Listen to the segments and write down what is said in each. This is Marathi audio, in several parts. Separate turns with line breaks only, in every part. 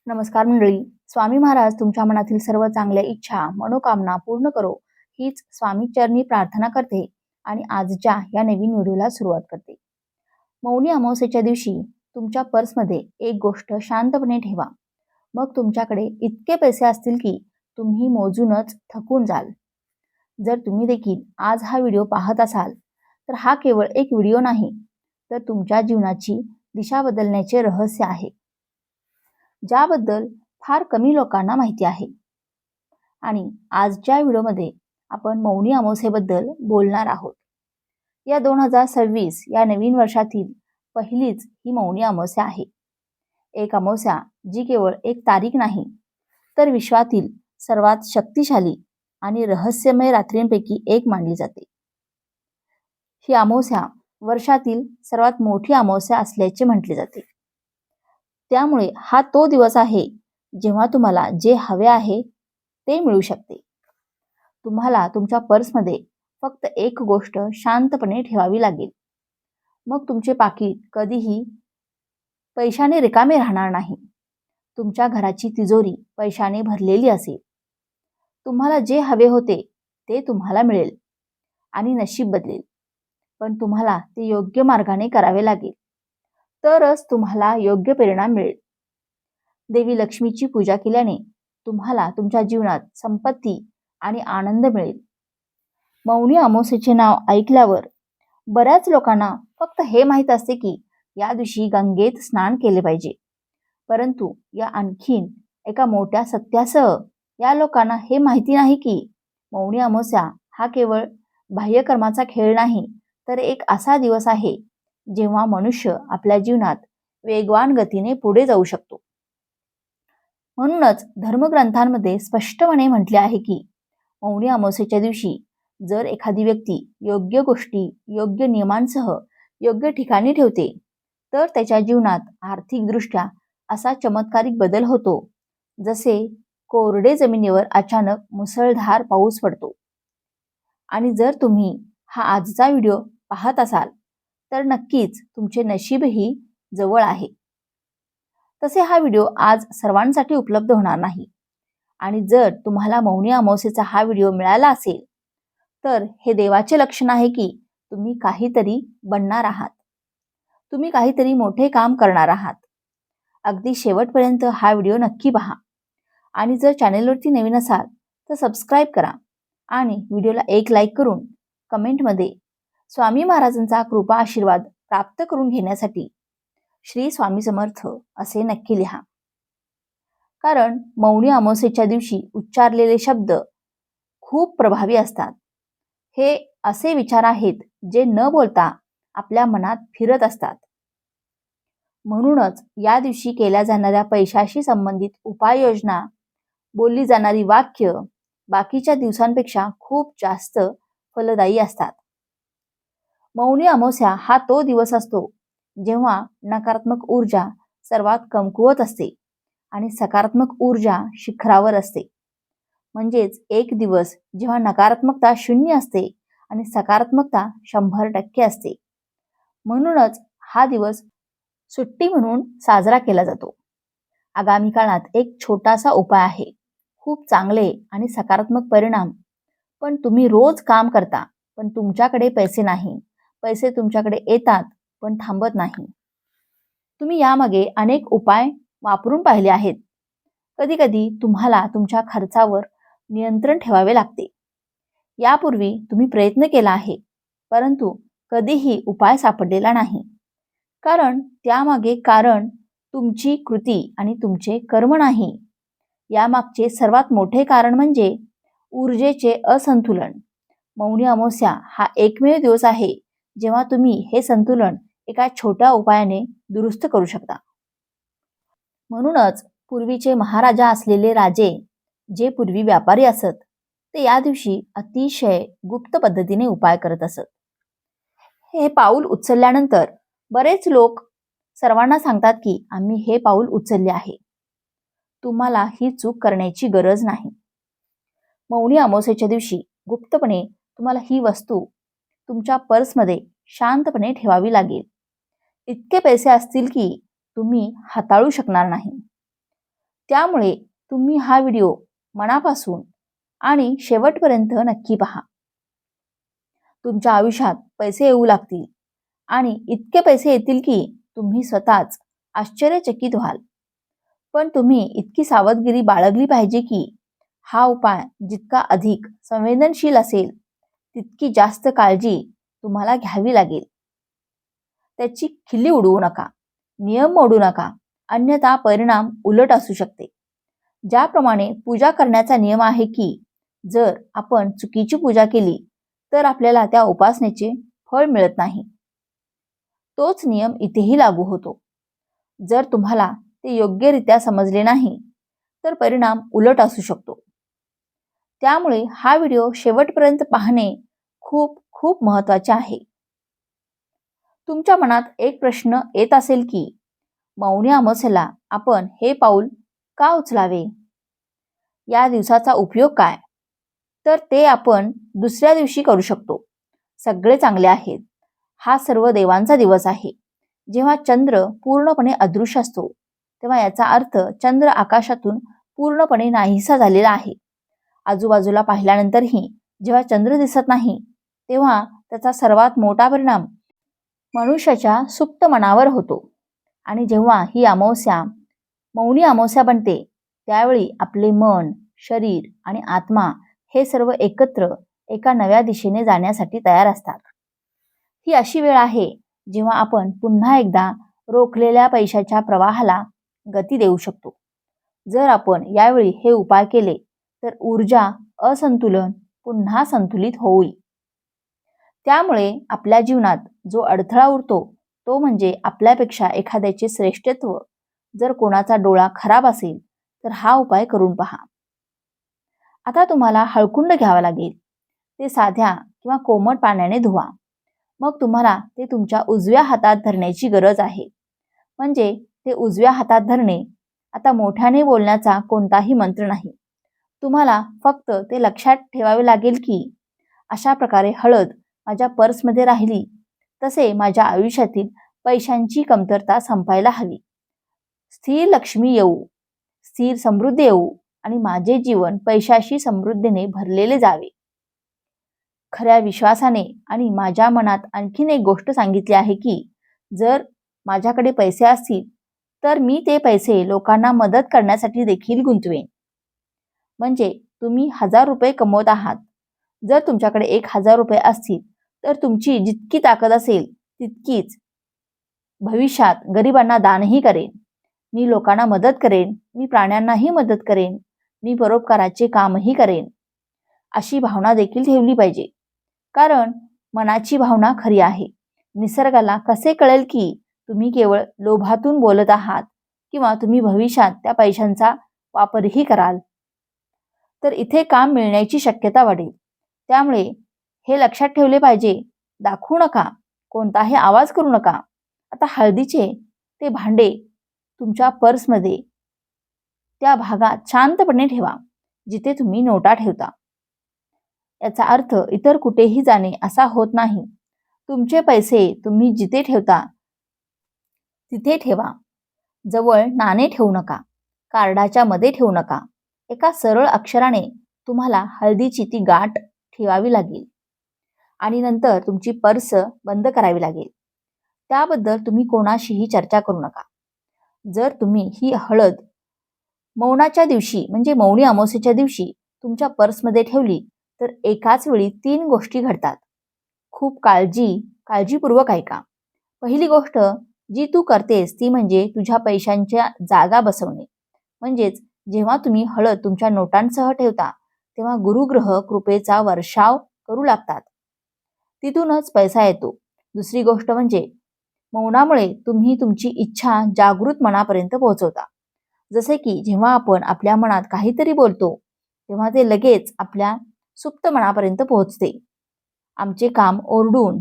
नमस्कार मंडळी. स्वामी महाराज तुमच्या मनातील सर्व चांगल्या इच्छा मनोकामना पूर्ण करो हीच स्वामी चरणी प्रार्थना करते आणि आजच्या या नवीन व्हिडिओला सुरुवात करते. मौनी अमावस्येच्या दिवशी तुमच्या पर्समध्ये एक गोष्ट शांतपणे ठेवा. मग तुमच्याकडे इतके पैसे असतील की तुम्ही मोजूनच थकून जाल. जर तुम्ही देखील आज हा व्हिडिओ पाहत असाल तर हा केवळ एक व्हिडिओ नाही, तर तुमच्या जीवनाची दिशा बदलण्याचे रहस्य आहे, ज्याबद्दल फार कमी लोकांना माहिती आहे. आणि आजच्या व्हिडिओमध्ये आपण मौनी अमावस्येबद्दल बोलणार आहोत. या 2026 या नवीन वर्षातील पहिलीच ही मौनी अमावस्या आहे. एक अमावस्या जी केवळ एक तारीख नाही, तर विश्वातील सर्वात शक्तिशाली आणि रहस्यमय रात्रींपैकी एक मानली जाते. ही अमावस्या वर्षातील सर्वात मोठी अमावस्या असल्याचे म्हटले जाते. त्यामुळे हा तो दिवस आहे जेव्हा तुम्हाला जे हवे आहे ते मिळू शकते. तुम्हाला तुमच्या पर्समध्ये फक्त एक गोष्ट शांतपणे ठेवावी लागेल. मग तुमचे पाकीट कधीही पैशाने रिकामे राहणार नाही. तुमच्या घराची तिजोरी पैशाने भरलेली असेल. तुम्हाला जे हवे होते ते तुम्हाला मिळेल आणि नशीब बदलेल. पण तुम्हाला ते योग्य मार्गाने करावे लागेल, तरच तुम्हाला योग्य परिणाम मिळेल. देवी लक्ष्मीची पूजा केल्याने तुम्हाला तुमच्या जीवनात संपत्ती आणि आनंद मिळेल. मौनी अमावस्येचे नाव ऐकल्यावर बऱ्याच लोकांना फक्त हे माहीत असते की या दिवशी गंगेत स्नान केले पाहिजे. परंतु या आणखीन एका मोठ्या सत्यासह या लोकांना हे माहिती नाही की मौनी अमावस्या हा केवळ बाह्यकर्माचा खेळ नाही, तर एक असा दिवस आहे जेव्हा मनुष्य आपल्या जीवनात वेगवान गतीने पुढे जाऊ शकतो. म्हणूनच धर्मग्रंथांमध्ये स्पष्टपणे म्हटले आहे की मौनी अमावस्येच्या दिवशी जर एखादी व्यक्ती योग्य गोष्टी योग्य नियमांसह योग्य ठिकाणी ठेवते, तर त्याच्या जीवनात आर्थिकदृष्ट्या असा चमत्कारिक बदल होतो, जसे कोरडे जमिनीवर अचानक मुसळधार पाऊस पडतो. आणि जर तुम्ही हा आजचा व्हिडिओ पाहत असाल तर नक्कीच तुमचे नशीबही जवळ आहे. तसे हा व्हिडिओ आज सर्वांसाठी उपलब्ध होणार नाही. आणि जर तुम्हाला मौनी अमावस्येचा हा व्हिडिओ मिळाला असेल तर हे देवाचे लक्षण आहे की तुम्ही काहीतरी बनणार आहात. तुम्ही काहीतरी मोठे काम करणार आहात. अगदी शेवटपर्यंत हा व्हिडिओ नक्की पहा. आणि जर चॅनेलवरती नवीन असाल तर सबस्क्राईब करा आणि व्हिडिओला एक लाईक करून कमेंटमध्ये स्वामी महाराजांचा कृपा आशीर्वाद प्राप्त करून घेण्यासाठी श्री स्वामी समर्थ असे नक्की लिहा. कारण मौनी अमावस्येच्या दिवशी उच्चारलेले शब्द खूप प्रभावी असतात. हे असे विचार आहेत जे न बोलता आपल्या मनात फिरत असतात. म्हणूनच या दिवशी केल्या जाणाऱ्या पैशाशी संबंधित उपाययोजना, बोलली जाणारी वाक्य बाकीच्या दिवसांपेक्षा खूप जास्त फलदायी असतात. मौनी अमावस्या हा तो दिवस असतो जेव्हा नकारात्मक ऊर्जा सर्वात कमकुवत असते आणि सकारात्मक ऊर्जा शिखरावर असते. म्हणजेच एक दिवस जेव्हा नकारात्मकता 0 असते आणि सकारात्मकता 100% असते. म्हणूनच हा दिवस सुट्टी म्हणून साजरा केला जातो. आगामी काळात एक छोटासा उपाय आहे. खूप चांगले आणि सकारात्मक परिणाम. पण तुम्ही रोज काम करता पण तुमच्याकडे पैसे नाही. पैसे तुमच्याकडे येतात पण थांबत नाही. तुम्ही यामागे अनेक उपाय वापरून पाहिले आहेत. कधी कधी तुम्हाला तुमच्या खर्चावर नियंत्रण ठेवावे लागते. यापूर्वी तुम्ही प्रयत्न केला आहे, परंतु कधीही उपाय सापडलेला नाही. कारण त्यामागे कारण तुमची कृती आणि तुमचे कर्म नाही. यामागचे सर्वात मोठे कारण म्हणजे ऊर्जेचे असंतुलन. मौनी अमावस्या हा एकमेव दिवस आहे जेव्हा तुम्ही हे संतुलन एका छोट्या उपायाने दुरुस्त करू शकता. म्हणूनच पूर्वीचे महाराजा असलेले राजे, जे पूर्वी व्यापारी असत, ते या दिवशी अतिशय गुप्त पद्धतीने उपाय करत असत. हे पाऊल उचलल्यानंतर बरेच लोक सर्वांना सांगतात की आम्ही हे पाऊल उचलले आहे. तुम्हाला ही चूक करण्याची गरज नाही. मौनी अमावस्येच्या दिवशी गुप्तपणे तुम्हाला ही वस्तू तुमच्या पर्समध्ये शांतपणे ठेवावी लागेल. इतके पैसे असतील की तुम्ही हाताळू शकणार नाही. त्यामुळे तुम्ही हा व्हिडिओ मनापासून आणि शेवटपर्यंत नक्की पहा. तुमच्या आयुष्यात पैसे येऊ लागतील आणि इतके पैसे येतील की तुम्ही स्वतःच आश्चर्यचकित व्हाल. पण तुम्ही इतकी सावधगिरी बाळगली पाहिजे की हा उपाय जितका अधिक संवेदनशील असेल तितकी जास्त काळजी तुम्हाला घ्यावी लागेल. त्याची खिल्ली उडवू नका, नियम मोडू नका, अन्यथा परिणाम उलट असू शकते. ज्याप्रमाणे पूजा करण्याचा नियम आहे की जर आपण चुकीची पूजा केली तर आपल्याला त्या उपासनेचे फळ मिळत नाही, तोच नियम इथेही लागू होतो. जर तुम्हाला ते योग्यरित्या समजले नाही तर परिणाम उलट असू शकतो. त्यामुळे हा व्हिडिओ शेवटपर्यंत पाहणे खूप खूप महत्त्वाचे आहे. तुमच्या मनात एक प्रश्न येत असेल की मौनी अमावस्येला आपण हे पाऊल का उचलावे? या दिवसाचा उपयोग काय? तर ते आपण दुसऱ्या दिवशी करू शकतो. सगळे चांगले आहेत. हा सर्व देवांचा दिवस आहे. जेव्हा चंद्र पूर्णपणे अदृश्य असतो तेव्हा याचा अर्थ चंद्र आकाशातून पूर्णपणे नाहीसा झालेला आहे. आजूबाजूला पाहिल्यानंतरही जेव्हा चंद्र दिसत नाही तेव्हा त्याचा सर्वात मोठा परिणाम मनुष्याच्या सुप्त मनावर होतो. आणि जेव्हा ही अमावस्या मौनी अमावस्या बनते त्यावेळी आपले मन, शरीर आणि आत्मा हे सर्व एकत्र एका नव्या दिशेने जाण्यासाठी तयार असतात. ही अशी वेळ आहे जेव्हा आपण पुन्हा एकदा रोखलेल्या पैशाच्या प्रवाहाला गती देऊ शकतो. जर आपण यावेळी हे उपाय केले तर ऊर्जा असंतुलन पुन्हा संतुलित होईल. त्यामुळे आपल्या जीवनात जो अडथळा उरतो तो म्हणजे आपल्यापेक्षा एखाद्याचे श्रेष्ठत्व. जर कोणाचा डोळा खराब असेल तर हा उपाय करून पहा. आता तुम्हाला हळकुंड घ्यावा लागेल. ते साध्या किंवा कोमट पाण्याने धुवा. मग तुम्हाला ते तुमच्या उजव्या हातात धरण्याची गरज आहे. म्हणजे ते उजव्या हातात धरणे. आता मोठ्याने बोलण्याचा कोणताही मंत्र नाही. तुम्हाला फक्त ते लक्षात ठेवावे लागेल की अशा प्रकारे हळद माझ्या पर्समध्ये राहिली तसे माझ्या आयुष्यातील पैशांची कमतरता संपायला हवी. स्थिर लक्ष्मी येऊ, स्थिर समृद्धी येऊ आणि माझे जीवन पैशाशी समृद्धीने भरलेले जावे. खऱ्या विश्वासाने आणि माझ्या मनात आणखीन एक गोष्ट सांगितली आहे की जर माझ्याकडे पैसे असतील तर मी ते पैसे लोकांना मदत करण्यासाठी देखील गुंतवेन. म्हणजे तुम्ही 1000 रुपये कमवत आहात. जर तुमच्याकडे 1000 रुपये असतील तर तुमची जितकी ताकद असेल तितकीच भविष्यात गरिबांना दानही करेन, मी लोकांना मदत करेन, मी प्राण्यांनाही मदत करेन, मी परोपकाराचे कामही करेन, अशी भावना देखील ठेवली पाहिजे. कारण मनाची भावना खरी आहे. निसर्गाला कसे कळेल की तुम्ही केवळ लोभातून बोलत आहात किंवा तुम्ही भविष्यात त्या पैशांचा वापरही कराल तर इथे काम मिळण्याची शक्यता वाढेल. त्यामुळे हे लक्षात ठेवले पाहिजे. दाखवू नका, कोणताही आवाज करू नका. आता हळदीचे ते भांडे तुमच्या पर्समध्ये त्या भागात शांतपणे ठेवा जिथे तुम्ही नोटा ठेवता. याचा अर्थ इतर कुठेही जाणे असा होत नाही. तुमचे पैसे तुम्ही जिथे ठेवता तिथे ठेवा. जवळ नाणे ठेवू नका, कार्डाच्या मध्ये ठेवू नका. एका सरळ अक्षराने तुम्हाला हळदीची ती गाठ ठेवावी लागेल आणि नंतर तुमची पर्स बंद करावी लागेल. त्याबद्दल तुम्ही कोणाशीही चर्चा करू नका. जर तुम्ही ही हळद मौनाच्या दिवशी म्हणजे मौनी अमावस्येच्या दिवशी तुमच्या पर्समध्ये ठेवली तर एकाच वेळी 3 गोष्टी घडतात. खूप काळजीपूर्वक ऐका. पहिली गोष्ट जी तू करतेस ती म्हणजे तुझ्या पैशांच्या जागा बसवणे. म्हणजेच जेव्हा तुम्ही हळद तुमच्या नोटांसह ठेवता तेव्हा गुरुग्रह कृपेचा वर्षाव करू लागतात. तिथूनच पैसा येतो. दुसरी गोष्ट म्हणजे मौनामुळे तुम्ही तुमची इच्छा जागृत मनापर्यंत पोहोचवता. जसे की जेव्हा आपण आपल्या मनात काहीतरी बोलतो तेव्हा ते लगेच आपल्या सुप्त मनापर्यंत पोहोचते. आमचे काम ओरडून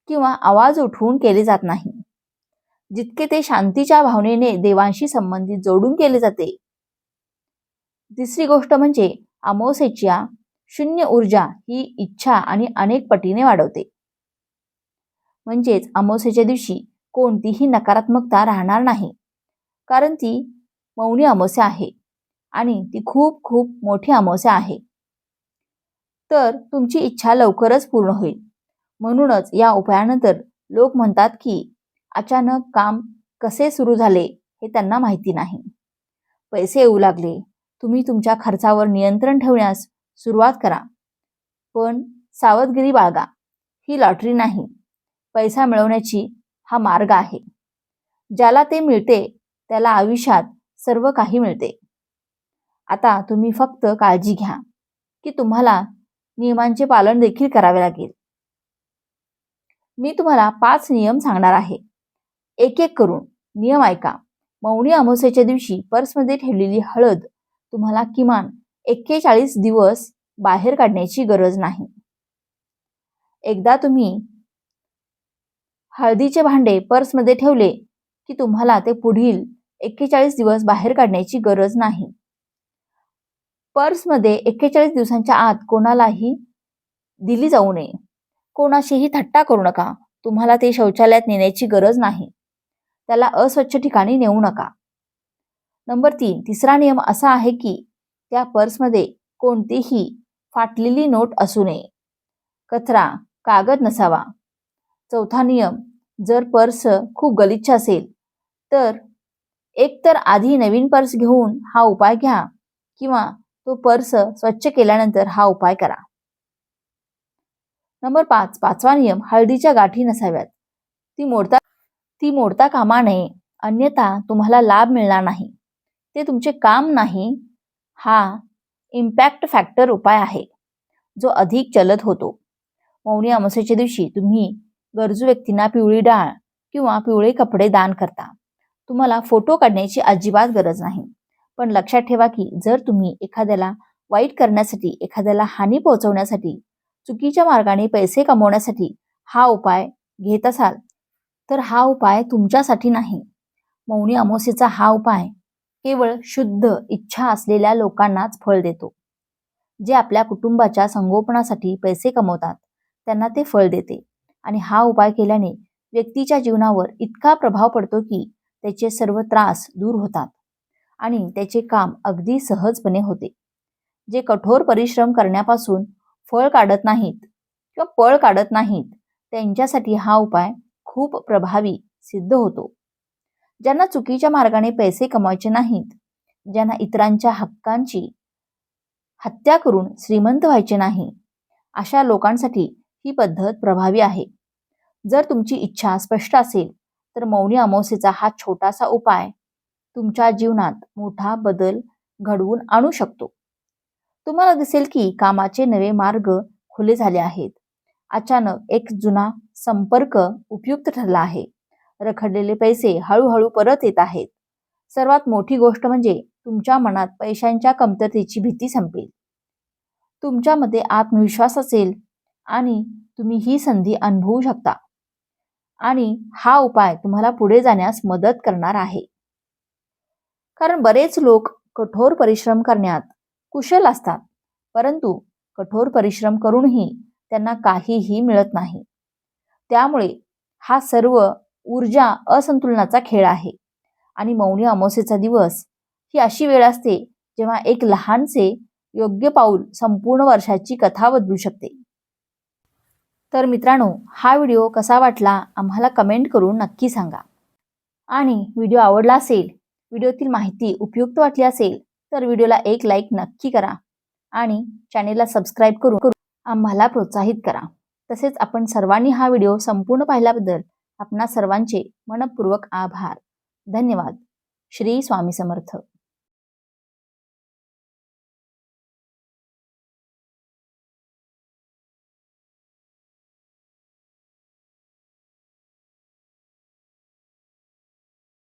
किंवा आवाज उठवून केले जात नाही. जितके ते शांतीच्या भावनेने देवांशी संबंधित जोडून केले जाते. तिसरी गोष्ट म्हणजे अमावस्येच्या शून्य ऊर्जा ही इच्छा आणि अनेक पटीने वाढवते. म्हणजेच अमावस्येच्या दिवशी कोणतीही नकारात्मकता राहणार नाही, कारण ती मौनी अमावस्या आहे आणि ती खूप खूप मोठी अमावस्या आहे. तर तुमची इच्छा लवकरच पूर्ण होईल. म्हणूनच या उपायानंतर लोक म्हणतात की अचानक काम कसे सुरू झाले हे त्यांना माहिती नाही. पैसे येऊ लागले. तुम्ही तुमच्या खर्चावर नियंत्रण ठेवण्यास सुरुवात करा. पण सावधगिरी बाळगा. ही लॉटरी नाही. पैसा मिळवण्याची हा मार्ग आहे. ज्याला ते मिळते त्याला आयुष्यात सर्व काही मिळते. आता तुम्ही फक्त काळजी घ्या की तुम्हाला नियमांचे पालन देखील करावे लागेल. मी तुम्हाला 5 नियम सांगणार आहे. एक एक करून नियम ऐका. मौनी अमावस्येच्या दिवशी पर्समध्ये ठेवलेली हळद तुम्हाला किमान 41 दिवस बाहेर काढण्याची गरज नाही. एकदा तुम्ही हळदीचे भांडे पर्समध्ये ठेवले की तुम्हाला ते पुढील 41 दिवस बाहेर काढण्याची गरज नाही. पर्समध्ये 41 दिवसांच्या आत कोणालाही दिली जाऊ नये. कोणाशीही थट्टा करू नका. तुम्हाला ते शौचालयात नेण्याची गरज नाही. त्याला अस्वच्छ ठिकाणी नेऊ नका. नंबर 3, तिसरा नियम असा आहे की त्या पर्समध्ये कोणतीही फाटलेली नोट असू नये. कचरा, कागद नसावा. चौथा नियम, जर पर्स खूप गलिच्छ असेल तर एकतर आधी नवीन पर्स घेऊन हा उपाय घ्या किंवा तो पर्स स्वच्छ केल्यानंतर हा उपाय करा. नंबर 5, पाचवा नियम, हळदीच्या गाठी नसाव्यात. ती मोडता कामा नये, अन्यथा तुम्हाला लाभ मिळणार नाही. ते तुमचे काम नाही. हा इम्पॅक्ट फॅक्टर उपाय आहे जो अधिक जलद होतो. मौनी अमावस्येच्या दिवशी तुम्ही गरजू व्यक्तींना पिवळी डाळ किंवा पिवळे कपडे दान करता. तुम्हाला फोटो काढण्याची अजिबात गरज नाही. पण लक्षात ठेवा की जर तुम्ही एखाद्याला वाईट करण्यासाठी, एखाद्याला हानी पोहोचवण्यासाठी, चुकीच्या मार्गाने पैसे कमवण्यासाठी हा उपाय घेत असाल तर हा उपाय तुमच्यासाठी नाही. मौनी अमावस्येचा हा उपाय केवळ शुद्ध इच्छा असलेल्या लोकांनाच फळ देतो. जे आपल्या कुटुंबाच्या संगोपनासाठी पैसे कमवतात त्यांना ते फळ देते. आणि हा उपाय केल्याने व्यक्तीच्या जीवनावर इतका प्रभाव पडतो की त्याचे सर्व त्रास दूर होतात आणि त्याचे काम अगदी सहजपणे होते. जे कठोर परिश्रम करण्यापासून फळ काढत नाहीत किंवा पळ काढत नाहीत त्यांच्यासाठी हा उपाय खूप प्रभावी सिद्ध होतो. ज्यांना चुकीच्या मार्गाने पैसे कमवायचे नाहीत, ज्यांना इतरांच्या हक्कांची हत्या करून श्रीमंत व्हायचे नाही, अशा लोकांसाठी ही पद्धत प्रभावी आहे. जर तुमची इच्छा स्पष्ट असेल तर मौनी अमावस्येचा हा छोटासा उपाय तुमच्या जीवनात मोठा बदल घडवून आणू शकतो. तुम्हाला दिसेल की कामाचे नवे मार्ग खुले झाले आहेत. अचानक एक जुना संपर्क उपयुक्त ठरला आहे. रखडलेले पैसे हळूहळू परत येत आहेत. सर्वात मोठी गोष्ट म्हणजे तुमच्या मनात पैशांच्या कमतरतेची भीती संपेल. तुमच्यामध्ये आत्मविश्वास असेल आणि तुम्ही ही संधी अनुभवू शकता. आणि हा उपाय तुम्हाला पुढे जाण्यास मदत करणार आहे. कारण बरेच लोक कठोर परिश्रम करण्यात कुशल असतात, परंतु कठोर परिश्रम करूनही त्यांना काहीही मिळत नाही. त्यामुळे हा सर्व ऊर्जा असंतुलनाचा खेळ आहे. आणि मौनी अमावस्येचा दिवस ही अशी वेळ असते जेव्हा एक लहानसे योग्य पाऊल संपूर्ण वर्षाची कथा बदलू शकते. तर मित्रांनो, हा व्हिडिओ कसा वाटला आम्हाला कमेंट करून नक्की सांगा. आणि व्हिडिओ आवडला असेल, व्हिडिओतील माहिती उपयुक्त वाटली असेल तर व्हिडिओला एक लाईक नक्की करा आणि चॅनेलला सबस्क्राईब करून आम्हाला प्रोत्साहित करा. तसेच आपण सर्वांनी हा व्हिडिओ संपूर्ण पाहिल्याबद्दल आपणा सर्वांचे मनपूर्वक आभार. धन्यवाद. श्री स्वामी समर्थ.